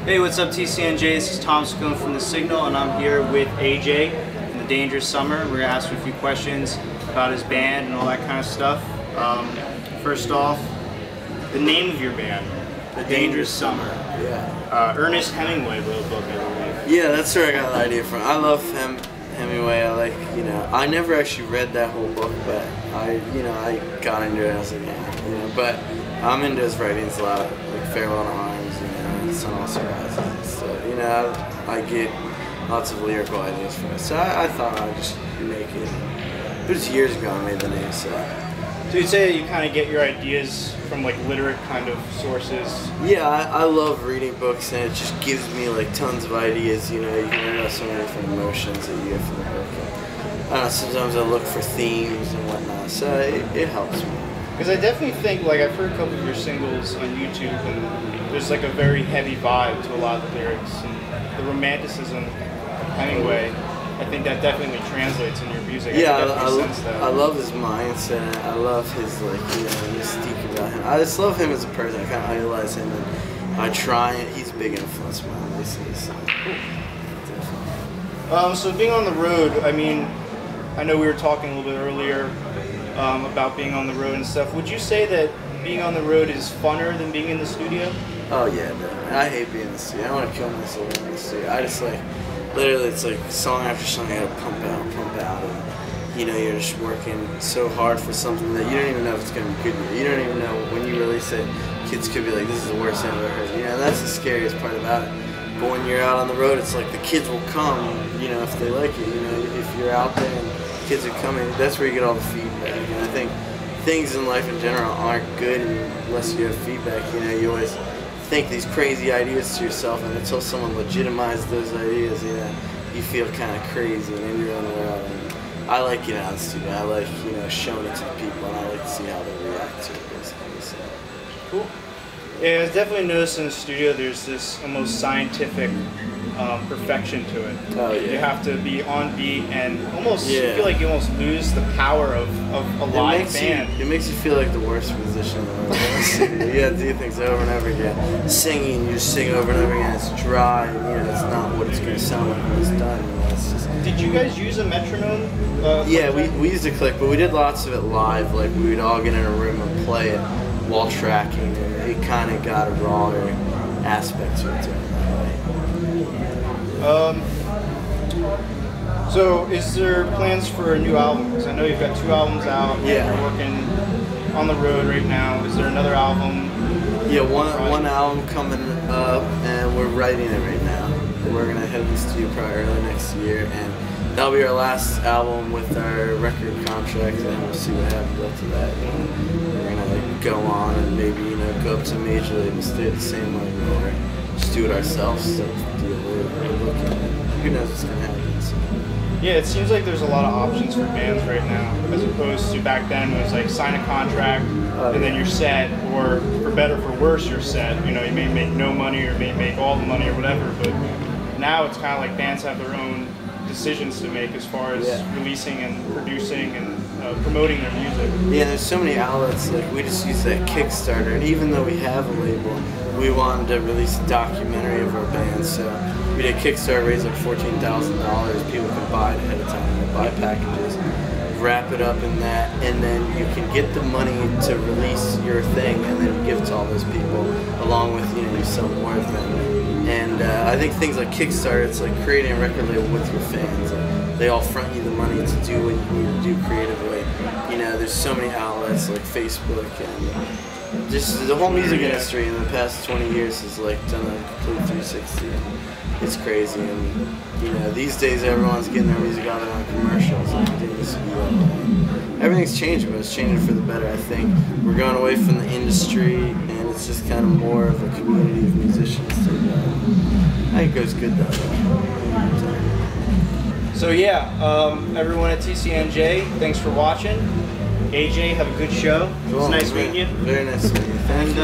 Hey, what's up TCNJ? This is Tom Scone from The Signal, and I'm here with AJ in The Dangerous Summer. We're going to ask him a few questions about his band and all that kind of stuff. First off, the name of your band, The Dangerous Summer. Yeah. Ernest Hemingway wrote a book, I believe. Yeah, that's where I got the idea from. I love Hemingway. I like, I never actually read that whole book, but I got into it. I was like, yeah, but I'm into his writings a lot, like Farewell to Arms, Sun Also Rises. So, I get lots of lyrical ideas from it. So I thought I'd just make it. It was years ago I made the name, so. So you'd say that you kind of get your ideas from like literate kind of sources? Yeah, I love reading books, and it just gives me like tons of ideas. You can learn about so many different emotions that you get from the book. Sometimes I look for themes and whatnot, so it helps me. Because I definitely think, like, I've heard a couple of your singles on YouTube, and there's like a very heavy vibe to a lot of the lyrics, and the romanticism of Hemingway. I think that definitely translates in your music. Yeah, I love his mindset. I love his mystique about him. I just love him as a person. I kind of idolize him, and I try. And he's a big influence on me, basically. So, so being on the road, I mean, I know we were talking a little bit earlier about being on the road and stuff. Would you say that being on the road is funner than being in the studio? Oh yeah, definitely. I hate being in the studio. I want to kill myself in the studio. I just literally, it's like song after song I gotta pump out, and you're just working so hard for something that you don't even know if it's gonna be good. You don't even know when you release it. Kids could be like, "This is the worst thing I've ever heard." That's the scariest part about it. But when you're out on the road, it's like the kids will come, if they like it. If you're out there and kids are coming, that's where you get all the feedback. And I think things in life in general aren't good unless you have feedback. You always think these crazy ideas to yourself, and until someone legitimizes those ideas, you feel kind of crazy, and then you're on the road. And I like getting out of the studio. I like, showing it to the people, and I like to see how they react to it, basically. So. Cool. Yeah, I've definitely noticed in the studio there's this almost scientific perfection to it. Oh, yeah. You have to be on beat, and almost you feel like you almost lose the power of a live band. It makes you feel like the worst musician in the world. You have to do things over and over again. Singing, you just sing over and over again. It's dry. It's not what it's going to sound like when it's done. It's just. Did you guys use a metronome? Yeah, we used a click, but we did lots of it live. Like we would all get in a room and play it while tracking, and it kind of got a rawer aspect to it. So is there plans for a new album? Because I know you've got 2 albums out. Yeah. You're working on the road right now. Is there another album? Yeah, one album coming up, and we're writing it right now. We're gonna head to the studio probably early next year, and that'll be our last album with our record contract, and we'll see what happens after that. We're gonna go on and maybe go up to major label, stay at the same level, or just do it ourselves. So we're looking. Who knows what's gonna happen? So. Yeah, it seems like there's a lot of options for bands right now, as opposed to back then when it was like sign a contract and then you're set, or for better or for worse you're set. You may make no money or may make all the money or whatever, but now it's kind of like bands have their own decisions to make as far as releasing and producing and promoting their music. Yeah, there's so many outlets. Like we just use that Kickstarter, and even though we have a label, we wanted to release a documentary of our band. So we did Kickstarter, raised like $14,000. People can buy it ahead of time. They buy packages, wrap it up in that, and then you can get the money to release your thing, and then give it to all those people, along with you sell more of them. And I think things like Kickstarter, it's like creating a record label with your fans. They all front you the money to do what you need to do creatively. There's so many outlets like Facebook, and just the whole music industry in the past 20 years has like done a complete 360. It's crazy, and these days everyone's getting their music out on commercials. Like it used to be everything's changing, but it's changing for the better. I think we're going away from the industry, and it's just kind of more of a community of musicians. So, I think it goes good though. So yeah, everyone at TCNJ, thanks for watching. AJ, have a good show. Cool, It's nice meeting you. Very nice meeting you. And